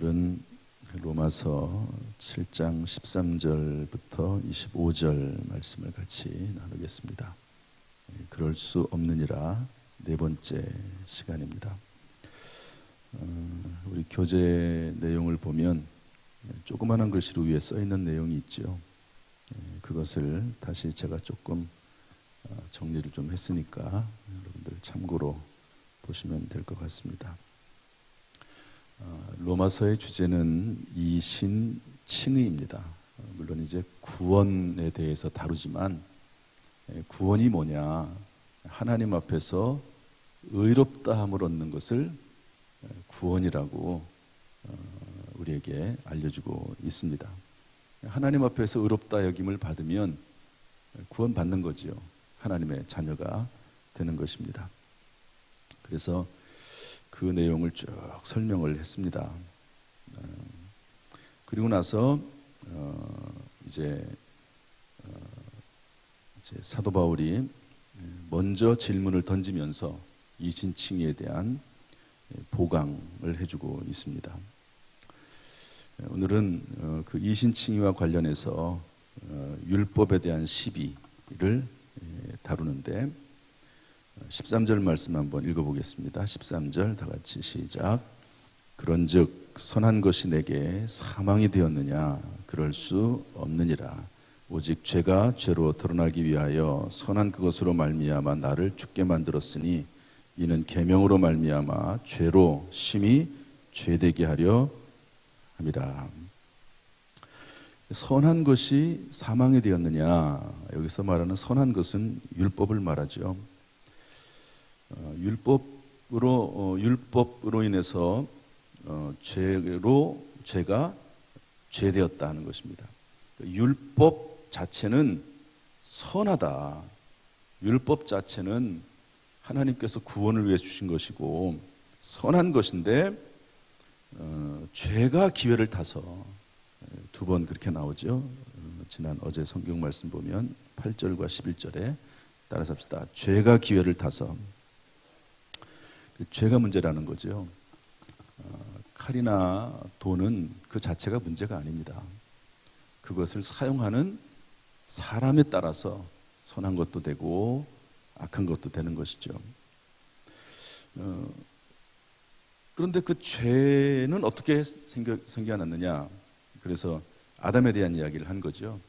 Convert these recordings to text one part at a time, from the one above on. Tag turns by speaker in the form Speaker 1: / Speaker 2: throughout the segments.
Speaker 1: 오늘은 로마서 7장 13절부터 25절 말씀을 같이 나누겠습니다. 그럴 수 없느니라 네 번째 시간입니다. 우리 교재 내용을 보면 조그마한 글씨로 위에 써 있는 내용이 있죠. 그것을 다시 제가 조금 정리를 좀 했으니까 여러분들 참고로 보시면 될 것 같습니다. 로마서의 주제는 이신칭의입니다. 물론 이제 구원에 대해서 다루지만 구원이 뭐냐, 하나님 앞에서 의롭다함을 얻는 것을 구원이라고 우리에게 알려주고 있습니다. 하나님 앞에서 의롭다 여김을 받으면 구원받는 거지요. 하나님의 자녀가 되는 것입니다. 그래서 그 내용을 쭉 설명을 했습니다. 그리고 나서 이제 사도 바울이 먼저 질문을 던지면서 이신칭의에 대한 보강을 해주고 있습니다. 오늘은 그 이신칭의와 관련해서 율법에 대한 시비를 다루는데 13절 말씀 한번 읽어보겠습니다. 13절 다 같이 시작. 그런즉 선한 것이 내게 사망이 되었느냐? 그럴 수 없느니라. 오직 죄가 죄로 드러나기 위하여 선한 그것으로 말미암아 나를 죽게 만들었으니 이는 계명으로 말미암아 죄로 심히 죄되게 하려 함이라. 선한 것이 사망이 되었느냐? 여기서 말하는 선한 것은 율법을 말하죠. 율법으로 인해서 죄가 죄되었다 하는 것입니다. 율법 자체는 선하다. 율법 자체는 하나님께서 구원을 위해 주신 것이고 선한 것인데 죄가 기회를 타서 두 번 그렇게 나오죠. 어제 성경 말씀 보면 8절과 11절에 따라서 합시다. 죄가 기회를 타서. 죄가 문제라는 거죠. 칼이나 돈은 그 자체가 문제가 아닙니다. 그것을 사용하는 사람에 따라서 선한 것도 되고 악한 것도 되는 것이죠. 그런데 그 죄는 어떻게 생겨났느냐? 그래서 아담에 대한 이야기를 한 거죠.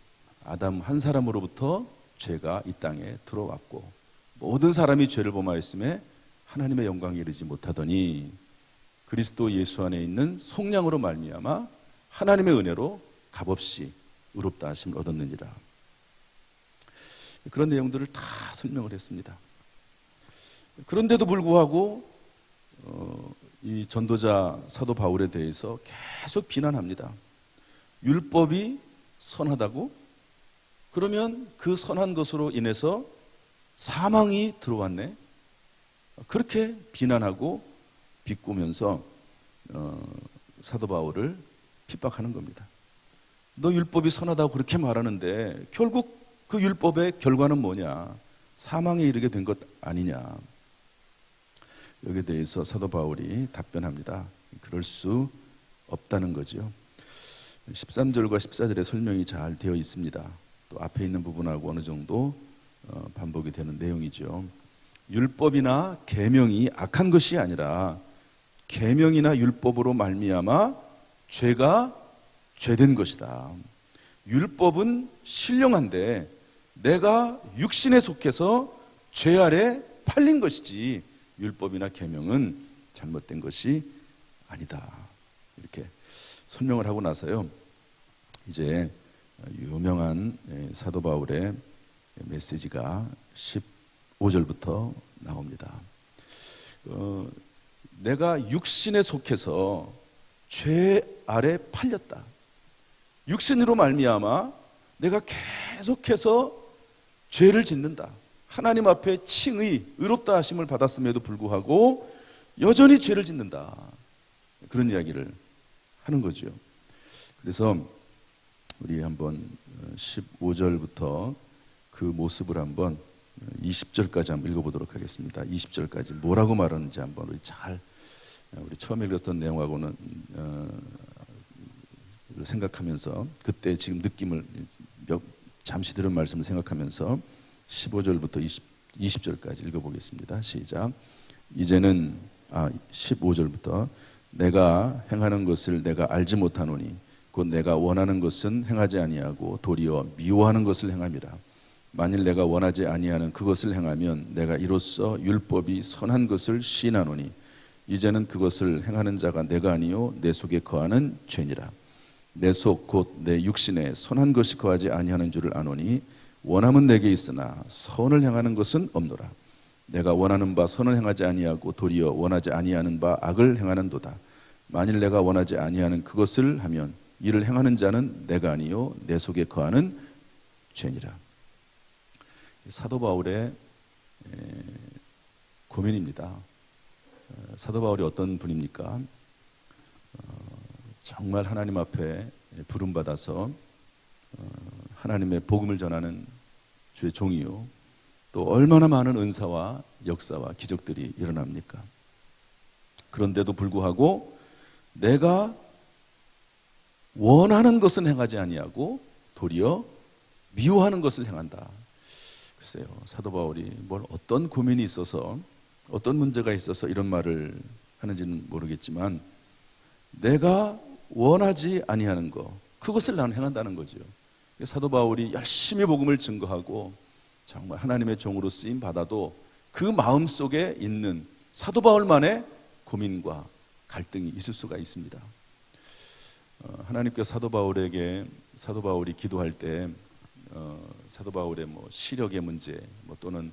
Speaker 1: 아담 한 사람으로부터 죄가 이 땅에 들어왔고 모든 사람이 죄를 범하였음에 하나님의 영광에 이르지 못하더니 그리스도 예수 안에 있는 속량으로 말미암아 하나님의 은혜로 값없이 의롭다 하심을 얻었느니라. 그런 내용들을 다 설명을 했습니다. 그런데도 불구하고 이 전도자 사도 바울에 대해서 계속 비난합니다. 율법이 선하다고? 그러면 그 선한 것으로 인해서 사망이 들어왔네? 그렇게 비난하고 비꼬면서 사도 바울을 핍박하는 겁니다. 너 율법이 선하다고 그렇게 말하는데 결국 그 율법의 결과는 뭐냐? 사망에 이르게 된 것 아니냐? 여기에 대해서 사도 바울이 답변합니다. 그럴 수 없다는 거죠. 13절과 14절의 설명이 잘 되어 있습니다. 또 앞에 있는 부분하고 어느 정도 반복이 되는 내용이죠. 율법이나 계명이 악한 것이 아니라 계명이나 율법으로 말미암아 죄가 죄된 것이다. 율법은 신령한데 내가 육신에 속해서 죄 아래 팔린 것이지 율법이나 계명은 잘못된 것이 아니다. 이렇게 설명을 하고 나서요. 이제 유명한 사도 바울의 메시지가 15절부터 나옵니다. 내가 육신에 속해서 죄 아래 팔렸다. 육신으로 말미암아 내가 계속해서 죄를 짓는다. 하나님 앞에 칭의, 의롭다 하심을 받았음에도 불구하고 여전히 죄를 짓는다. 그런 이야기를 하는 거죠. 그래서 우리 한번 15절부터 그 모습을 한번 20절까지 한번 읽어보도록 하겠습니다. 20절까지 뭐라고 말하는지 한번 우리 처음 읽었던 내용하고는 생각하면서 그때 지금 느낌을 잠시 들은 말씀을 생각하면서 15절부터 20절까지 읽어보겠습니다. 시작. 이제는 15절부터 내가 행하는 것을 내가 알지 못하노니 곧 내가 원하는 것은 행하지 아니하고 도리어 미워하는 것을 행함이라. 만일 내가 원하지 아니하는 그것을 행하면 내가 이로써 율법이 선한 것을 시인하노니 이제는 그것을 행하는 자가 내가 아니요 내 속에 거하는 죄니라. 내 속 곧 내 육신에 선한 것이 거하지 아니하는 줄을 아노니 원함은 내게 있으나 선을 행하는 것은 없노라. 내가 원하는 바 선을 행하지 아니하고 도리어 원하지 아니하는 바 악을 행하는도다. 만일 내가 원하지 아니하는 그것을 하면 이를 행하는 자는 내가 아니요 내 속에 거하는 죄니라. 사도 바울의 고민입니다. 사도 바울이 어떤 분입니까? 정말 하나님 앞에 부름받아서 하나님의 복음을 전하는 주의 종이요, 또 얼마나 많은 은사와 역사와 기적들이 일어납니까? 그런데도 불구하고 내가 원하는 것은 행하지 아니하고 도리어 미워하는 것을 행한다. 글쎄요, 사도 바울이 어떤 고민이 있어서, 어떤 문제가 있어서 이런 말을 하는지는 모르겠지만 내가 원하지 아니하는 것, 그것을 나는 행한다는 거죠. 사도 바울이 열심히 복음을 증거하고 정말 하나님의 종으로 쓰임 받아도 그 마음 속에 있는 사도 바울만의 고민과 갈등이 있을 수가 있습니다. 하나님께서 사도 바울이 기도할 때 사도 바울의 시력의 문제, 또는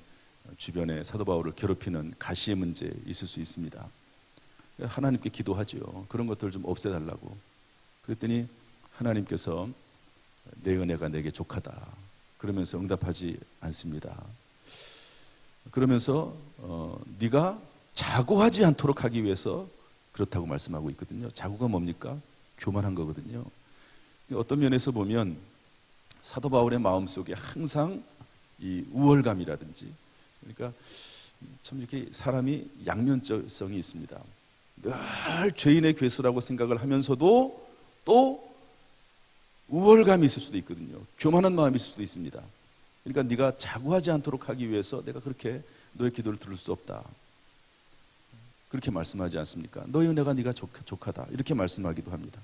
Speaker 1: 주변에 사도 바울을 괴롭히는 가시의 문제 있을 수 있습니다. 하나님께 기도하죠. 그런 것들을 좀 없애달라고. 그랬더니 하나님께서 내 은혜가 내게 족하다 그러면서 응답하지 않습니다. 그러면서 네가 자고하지 않도록 하기 위해서 그렇다고 말씀하고 있거든요. 자고가 뭡니까? 교만한 거거든요. 어떤 면에서 보면 사도 바울의 마음속에 항상 이 우월감이라든지, 그러니까 참 이렇게 사람이 양면성이 있습니다. 늘 죄인의 괴수라고 생각을 하면서도 또 우월감이 있을 수도 있거든요. 교만한 마음이 있을 수도 있습니다. 그러니까 네가 자고하지 않도록 하기 위해서 내가 그렇게 너의 기도를 들을 수 없다, 그렇게 말씀하지 않습니까? 너의 은혜가 네가 족하다, 이렇게 말씀하기도 합니다.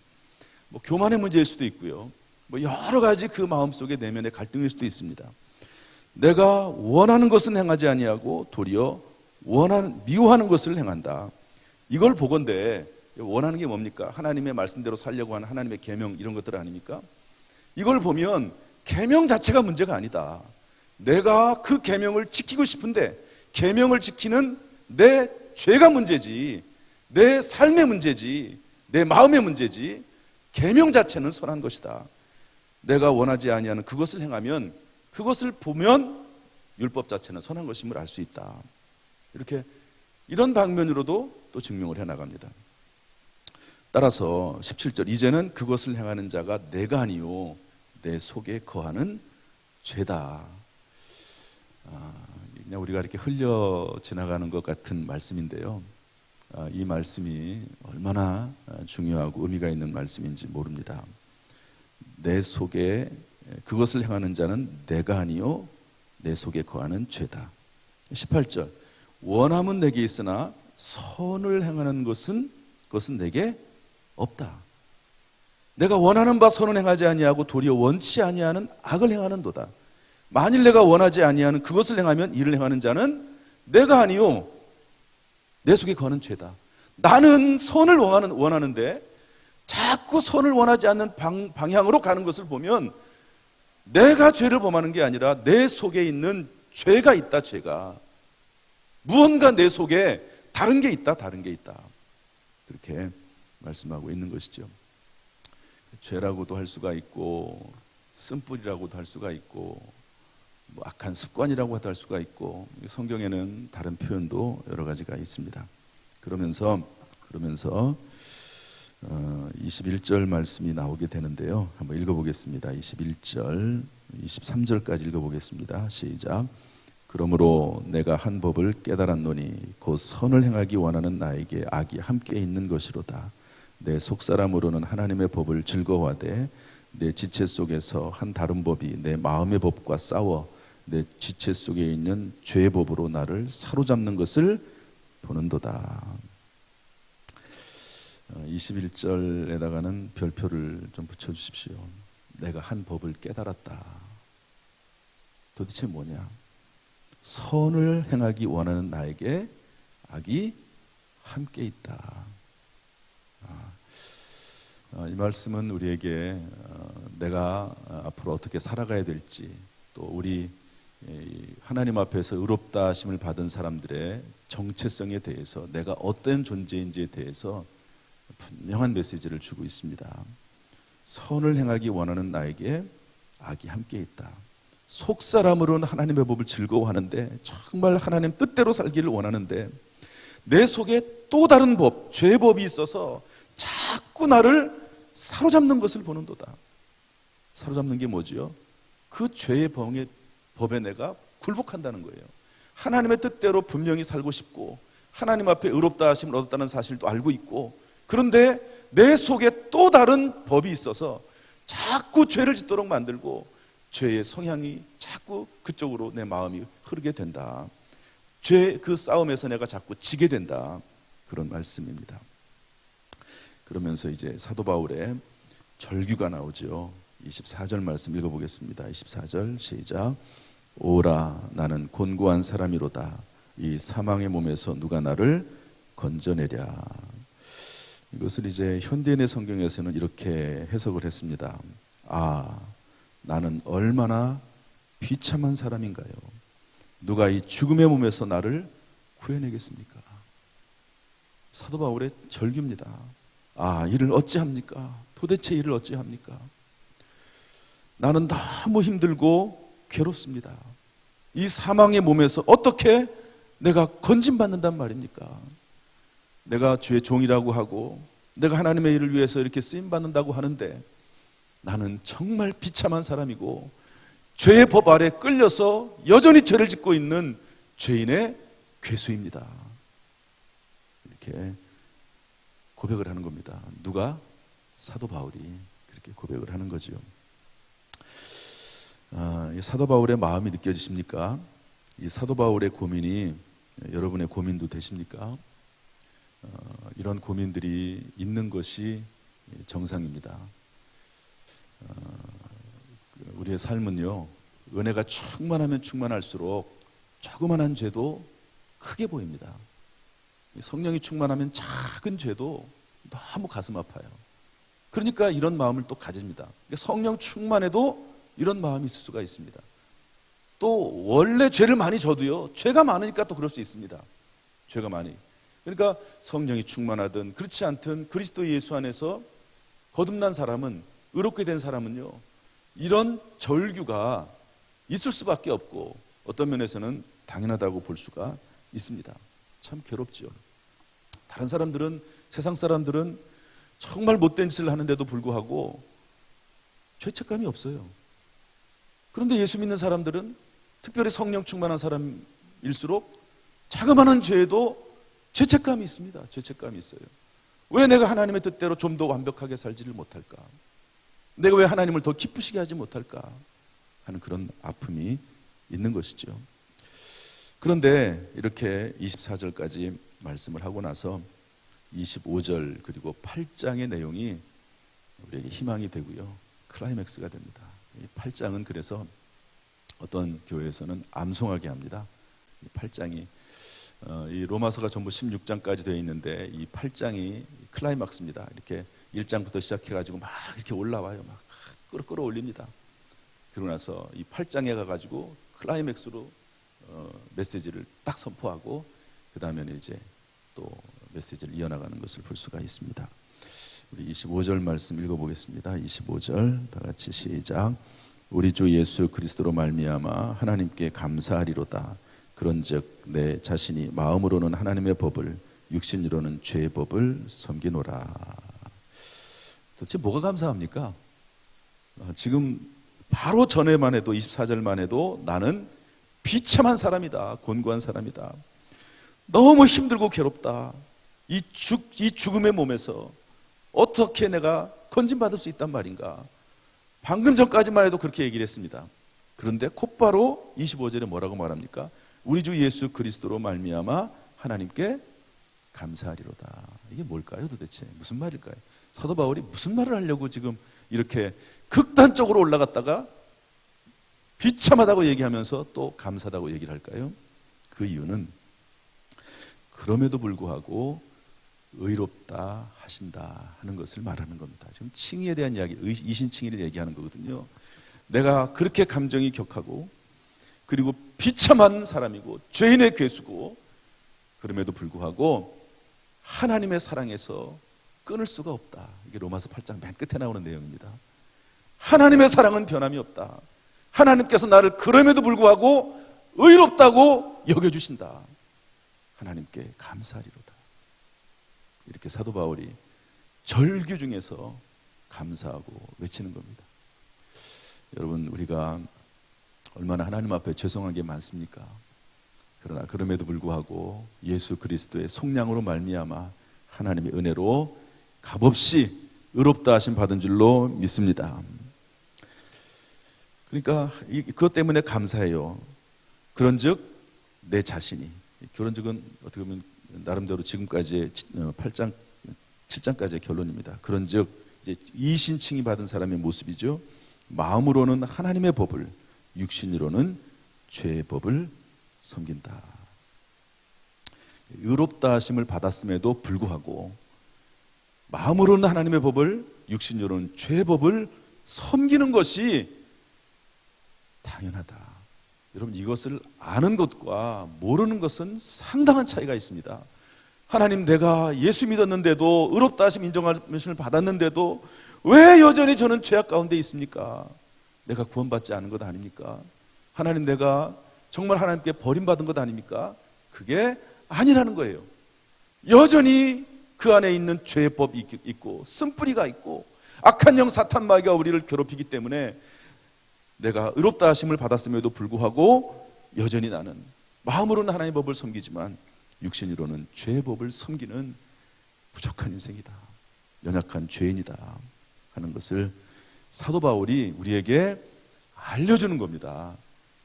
Speaker 1: 교만의 문제일 수도 있고요, 여러 가지 그 마음속에 내면의 갈등일 수도 있습니다. 내가 원하는 것은 행하지 아니하고 도리어 미워하는 것을 행한다. 이걸 보건대 원하는 게 뭡니까? 하나님의 말씀대로 살려고 하는 하나님의 계명, 이런 것들 아닙니까? 이걸 보면 계명 자체가 문제가 아니다. 내가 그 계명을 지키고 싶은데 계명을 지키는 내 죄가 문제지, 내 삶의 문제지, 내 마음의 문제지, 계명 자체는 선한 것이다. 내가 원하지 아니하는 그것을 행하면, 그것을 보면 율법 자체는 선한 것임을 알 수 있다. 이런 방면으로도 또 증명을 해나갑니다. 따라서 17절, 이제는 그것을 행하는 자가 내가 아니요 내 속에 거하는 죄다. 그냥 우리가 이렇게 흘려 지나가는 것 같은 말씀인데요, 이 말씀이 얼마나 중요하고 의미가 있는 말씀인지 모릅니다. 내 속에 그것을 행하는 자는 내가 아니요 내 속에 거하는 죄다. 18절, 원함은 내게 있으나 선을 행하는 것은 내게 없다. 내가 원하는 바 선을 행하지 아니하고 도리어 원치 아니하는 악을 행하는도다. 만일 내가 원하지 아니하는 그것을 행하면 이를 행하는 자는 내가 아니요 내 속에 거하는 죄다. 나는 선을 원하는데 자꾸 선을 원하지 않는 방향으로 가는 것을 보면 내가 죄를 범하는 게 아니라 내 속에 있는 죄가 있다. 죄가 무언가 내 속에 다른 게 있다. 그렇게 말씀하고 있는 것이죠. 죄라고도 할 수가 있고, 쓴뿌리라고도 할 수가 있고, 악한 습관이라고 할 수가 있고, 성경에는 다른 표현도 여러 가지가 있습니다. 그러면서 21절 말씀이 나오게 되는데요, 한번 읽어보겠습니다. 21절, 23절까지 읽어보겠습니다. 시작. 그러므로 내가 한 법을 깨달았노니 곧 선을 행하기 원하는 나에게 악이 함께 있는 것이로다. 내 속사람으로는 하나님의 법을 즐거워하되 내 지체 속에서 한 다른 법이 내 마음의 법과 싸워 내 지체 속에 있는 죄의 법으로 나를 사로잡는 것을 보는도다. 21절에다가는 별표를 좀 붙여주십시오. 내가 한 법을 깨달았다. 도대체 뭐냐? 선을 행하기 원하는 나에게 악이 함께 있다. 이 말씀은 우리에게 내가 앞으로 어떻게 살아가야 될지, 또 우리 하나님 앞에서 의롭다 하심을 받은 사람들의 정체성에 대해서, 내가 어떤 존재인지에 대해서 분명한 메시지를 주고 있습니다. 선을 행하기 원하는 나에게 악이 함께 있다. 속사람으로는 하나님의 법을 즐거워하는데, 정말 하나님 뜻대로 살기를 원하는데 내 속에 또 다른 법, 죄의 법이 있어서 자꾸 나를 사로잡는 것을 보는도다. 사로잡는 게 뭐지요? 그 죄의 법에 내가 굴복한다는 거예요. 하나님의 뜻대로 분명히 살고 싶고 하나님 앞에 의롭다 하심을 얻었다는 사실도 알고 있고, 그런데 내 속에 또 다른 법이 있어서 자꾸 죄를 짓도록 만들고 죄의 성향이 자꾸 그쪽으로 내 마음이 흐르게 된다. 죄 그 싸움에서 내가 자꾸 지게 된다. 그런 말씀입니다. 그러면서 이제 사도 바울의 절규가 나오죠. 24절 말씀 읽어보겠습니다. 24절 시작. 오라 나는 곤고한 사람이로다. 이 사망의 몸에서 누가 나를 건져내랴. 이것을 이제 현대인의 성경에서는 이렇게 해석을 했습니다. 아, 나는 얼마나 비참한 사람인가요? 누가 이 죽음의 몸에서 나를 구해내겠습니까? 사도 바울의 절규입니다. 아, 이를 어찌합니까? 도대체 이를 어찌합니까? 나는 너무 힘들고 괴롭습니다. 이 사망의 몸에서 어떻게 내가 건진받는단 말입니까? 내가 주의 종이라고 하고 내가 하나님의 일을 위해서 이렇게 쓰임받는다고 하는데 나는 정말 비참한 사람이고 죄의 법 아래 끌려서 여전히 죄를 짓고 있는 죄인의 괴수입니다. 이렇게 고백을 하는 겁니다. 누가? 사도 바울이 그렇게 고백을 하는 거죠. 사도 바울의 마음이 느껴지십니까? 이 사도 바울의 고민이 여러분의 고민도 되십니까? 이런 고민들이 있는 것이 정상입니다. 우리의 삶은요, 은혜가 충만하면 충만할수록 조그만한 죄도 크게 보입니다. 성령이 충만하면 작은 죄도 너무 가슴 아파요. 그러니까 이런 마음을 또 가집니다. 성령 충만해도 이런 마음이 있을 수가 있습니다. 또 원래 죄를 많이 져도요, 죄가 많으니까 또 그럴 수 있습니다. 죄가 많이. 그러니까 성령이 충만하든 그렇지 않든 그리스도 예수 안에서 거듭난 사람은, 의롭게 된 사람은요, 이런 절규가 있을 수밖에 없고 어떤 면에서는 당연하다고 볼 수가 있습니다. 참 괴롭죠. 다른 사람들은, 세상 사람들은 정말 못된 짓을 하는데도 불구하고 죄책감이 없어요. 그런데 예수 믿는 사람들은, 특별히 성령 충만한 사람일수록 자그마한 죄에도 죄책감이 있습니다. 죄책감이 있어요. 왜 내가 하나님의 뜻대로 좀 더 완벽하게 살지를 못할까? 내가 왜 하나님을 더 기쁘시게 하지 못할까? 하는 그런 아픔이 있는 것이죠. 그런데 이렇게 24절까지 말씀을 하고 나서 25절 그리고 8장의 내용이 우리에게 희망이 되고요, 클라이맥스가 됩니다. 이 8장은 그래서 어떤 교회에서는 암송하게 합니다. 이 8장이 이 로마서가 전부 16장까지 되어 있는데 이 8장이 클라이막스입니다. 이렇게 1장부터 시작해가지고 막 이렇게 올라와요. 막 끌어올립니다. 그러고 나서 이 8장에 가가지고 클라이맥스로 메시지를 딱 선포하고 그 다음에는 이제 또 메시지를 이어나가는 것을 볼 수가 있습니다. 우리 25절 말씀 읽어보겠습니다. 25절 다 같이 시작. 우리 주 예수 그리스도로 말미암아 하나님께 감사하리로다. 그런즉 내 자신이 마음으로는 하나님의 법을, 육신으로는 죄의 법을 섬기노라. 도대체 뭐가 감사합니까? 지금 바로 전에만 해도, 24절만 해도 나는 비참한 사람이다, 곤고한 사람이다, 너무 힘들고 괴롭다, 이 죽음의 몸에서 어떻게 내가 건진받을 수 있단 말인가. 방금 전까지만 해도 그렇게 얘기를 했습니다. 그런데 곧바로 25절에 뭐라고 말합니까? 우리 주 예수 그리스도로 말미암아 하나님께 감사하리로다. 이게 뭘까요 도대체? 무슨 말일까요? 사도 바울이 무슨 말을 하려고 지금 이렇게 극단적으로 올라갔다가 비참하다고 얘기하면서 또 감사하다고 얘기를 할까요? 그 이유는 그럼에도 불구하고 의롭다 하신다 하는 것을 말하는 겁니다. 지금 칭의에 대한 이야기, 이신칭의를 얘기하는 거거든요. 내가 그렇게 감정이 격하고 그리고 비참한 사람이고 죄인의 괴수고 그럼에도 불구하고 하나님의 사랑에서 끊을 수가 없다. 이게 로마서 8장 맨 끝에 나오는 내용입니다. 하나님의 사랑은 변함이 없다. 하나님께서 나를 그럼에도 불구하고 의롭다고 여겨주신다. 하나님께 감사하리로다. 이렇게 사도 바울이 절규 중에서 감사하고 외치는 겁니다. 여러분, 우리가 얼마나 하나님 앞에 죄송한 게 많습니까? 그러나 그럼에도 불구하고 예수 그리스도의 속량으로 말미암아 하나님의 은혜로 값없이 의롭다 하심 받은 줄로 믿습니다. 그러니까 그것 때문에 감사해요. 그런즉 내 자신이, 그런즉은 어떻게 보면 나름대로 지금까지의 8장 7장까지의 결론입니다. 그런즉 이제 이신칭이 받은 사람의 모습이죠. 마음으로는 하나님의 법을, 육신으로는 죄의 법을 섬긴다. 의롭다 하심을 받았음에도 불구하고 마음으로는 하나님의 법을, 육신으로는 죄의 법을 섬기는 것이 당연하다. 여러분, 이것을 아는 것과 모르는 것은 상당한 차이가 있습니다. 하나님, 내가 예수 믿었는데도, 의롭다 하심 인정하심을 받았는데도 왜 여전히 저는 죄악 가운데 있습니까? 내가 구원받지 않은 것 아닙니까? 하나님, 내가 정말 하나님께 버림받은 것 아닙니까? 그게 아니라는 거예요. 여전히 그 안에 있는 죄의 법이 있고 쓴뿌리가 있고 악한 영 사탄 마귀가 우리를 괴롭히기 때문에 내가 의롭다 하심을 받았음에도 불구하고 여전히 나는 마음으로는 하나님의 법을 섬기지만 육신으로는 죄의 법을 섬기는 부족한 인생이다, 연약한 죄인이다 하는 것을 사도 바울이 우리에게 알려주는 겁니다.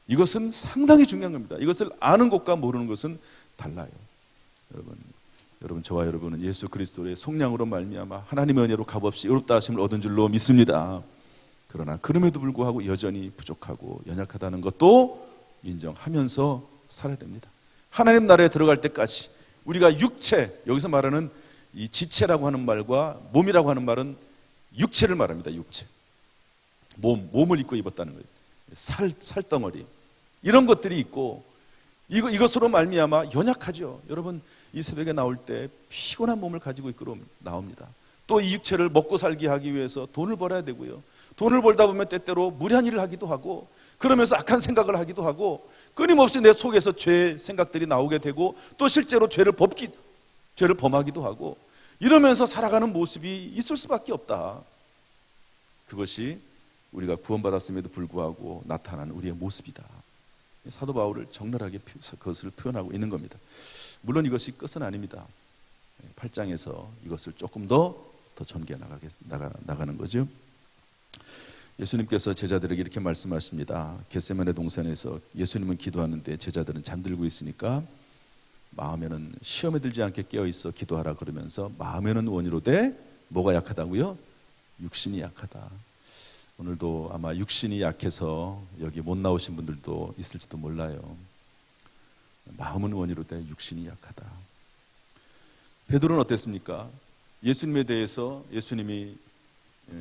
Speaker 1: 이것은 상당히 중요한 겁니다. 이것을 아는 것과 모르는 것은 달라요. 여러분, 저와 여러분은 예수 그리스도의 속량으로 말미암아 하나님의 은혜로 값없이 의롭다 하심을 얻은 줄로 믿습니다. 그러나 그럼에도 불구하고 여전히 부족하고 연약하다는 것도 인정하면서 살아야 됩니다. 하나님 나라에 들어갈 때까지 우리가 육체, 여기서 말하는 이 지체라고 하는 말과 몸이라고 하는 말은 육체를 말합니다. 육체, 몸을 입고 입었다는 거예요. 살덩어리, 이런 것들이 있고 이것으로 말미암아 연약하죠. 여러분, 이 새벽에 나올 때 피곤한 몸을 가지고 이끌어 나옵니다. 또 이 육체를 먹고 살게 하기 위해서 돈을 벌어야 되고요. 돈을 벌다 보면 때때로 무리한 일을 하기도 하고 그러면서 악한 생각을 하기도 하고 끊임없이 내 속에서 죄의 생각들이 나오게 되고 또 실제로 죄를 범하기도 하고 이러면서 살아가는 모습이 있을 수밖에 없다. 그것이 우리가 구원받았음에도 불구하고 나타나는 우리의 모습이다. 사도 바울을 적나라하게 그것을 표현하고 있는 겁니다. 물론 이것이 끝은 아닙니다. 8장에서 이것을 조금 더 전개해 나가는 거죠. 예수님께서 제자들에게 이렇게 말씀하십니다. 겟세마네 동산에서 예수님은 기도하는데 제자들은 잠들고 있으니까 마음에는 시험에 들지 않게 깨어있어 기도하라 그러면서 마음에는 원이로되 뭐가 약하다고요? 육신이 약하다. 오늘도 아마 육신이 약해서 여기 못 나오신 분들도 있을지도 몰라요. 마음은 원이로되 육신이 약하다. 베드로는 어땠습니까? 예수님에 대해서 예수님이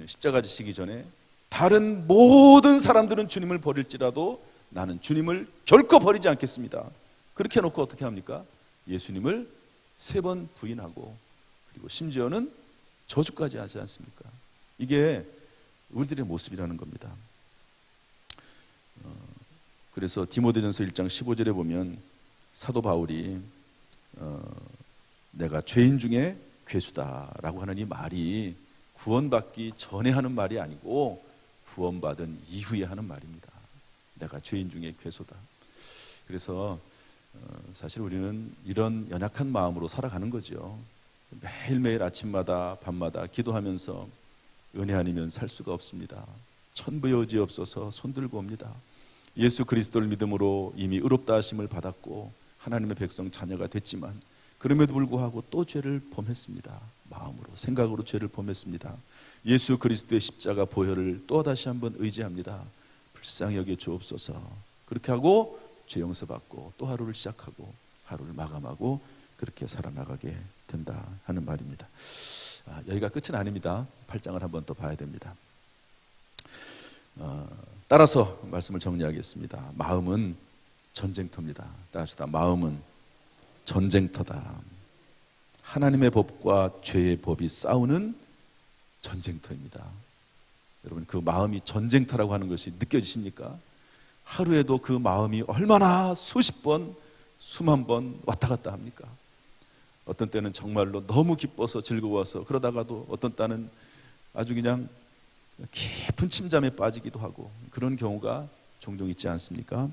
Speaker 1: 십자가 지시기 전에 다른 모든 사람들은 주님을 버릴지라도 나는 주님을 결코 버리지 않겠습니다. 그렇게 해놓고 어떻게 합니까? 예수님을 3번 부인하고 그리고 심지어는 저주까지 하지 않습니까? 이게 우리들의 모습이라는 겁니다. 그래서 디모데전서 1장 15절에 보면 사도 바울이 내가 죄인 중에 괴수다라고 하는 이 말이 구원받기 전에 하는 말이 아니고 구원받은 이후에 하는 말입니다. 내가 죄인 중에 괴수다. 그래서 사실 우리는 이런 연약한 마음으로 살아가는 거죠. 매일매일 아침마다 밤마다 기도하면서 은혜 아니면 살 수가 없습니다. 천부의 의지 없어서 손들고 옵니다. 예수 그리스도를 믿음으로 이미 의롭다 하심을 받았고 하나님의 백성 자녀가 됐지만 그럼에도 불구하고 또 죄를 범했습니다. 마음으로 생각으로 죄를 범했습니다. 예수 그리스도의 십자가 보혈을 또다시 한번 의지합니다. 불쌍히 여겨 주옵소서. 그렇게 하고 죄 용서받고 또 하루를 시작하고 하루를 마감하고 그렇게 살아나가게 된다 하는 말입니다. 여기가 끝은 아닙니다. 8장을 한번 더 봐야 됩니다. 따라서 말씀을 정리하겠습니다. 마음은 전쟁터입니다. 따라서 마음은 전쟁터다. 하나님의 법과 죄의 법이 싸우는 전쟁터입니다. 여러분, 그 마음이 전쟁터라고 하는 것이 느껴지십니까? 하루에도 그 마음이 얼마나 수십 번, 수만 번 왔다 갔다 합니까? 어떤 때는 정말로 너무 기뻐서 즐거워서 그러다가도 어떤 때는 아주 그냥 깊은 침잠에 빠지기도 하고 그런 경우가 종종 있지 않습니까?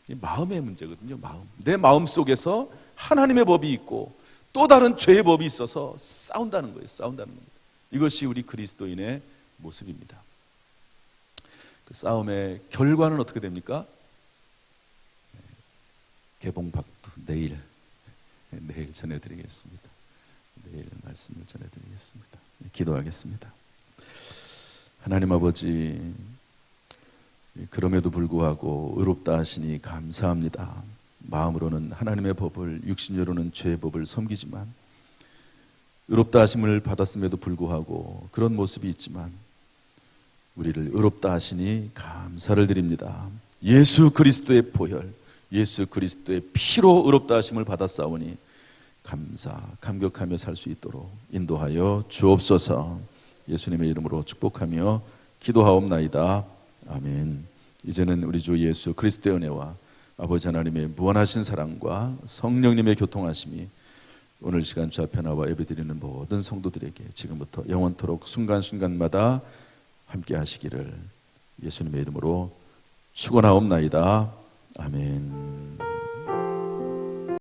Speaker 1: 마음의 문제거든요. 내 마음 속에서 하나님의 법이 있고 또 다른 죄의 법이 있어서 싸운다는 거예요. 싸운다는 겁니다. 이것이 우리 그리스도인의 모습입니다. 그 싸움의 결과는 어떻게 됩니까? 개봉박두 내일 전해드리겠습니다. 내일 말씀을 전해드리겠습니다. 기도하겠습니다. 하나님 아버지, 그럼에도 불구하고 의롭다 하시니 감사합니다. 마음으로는 하나님의 법을, 육신으로는 죄의 법을 섬기지만 의롭다 하심을 받았음에도 불구하고 그런 모습이 있지만 우리를 의롭다 하시니 감사를 드립니다. 예수 그리스도의 보혈, 예수 그리스도의 피로 의롭다 하심을 받았사오니 감격하며 살 수 있도록 인도하여 주옵소서. 예수님의 이름으로 축복하며 기도하옵나이다. 아멘. 이제는 우리 주 예수 그리스도의 은혜와 아버지 하나님의 무한하신 사랑과 성령님의 교통하심이 오늘 시간 주 앞에 나와 예배드리는 모든 성도들에게 지금부터 영원토록 순간순간마다 함께 하시기를 예수님의 이름으로 축원하옵나이다. 아멘.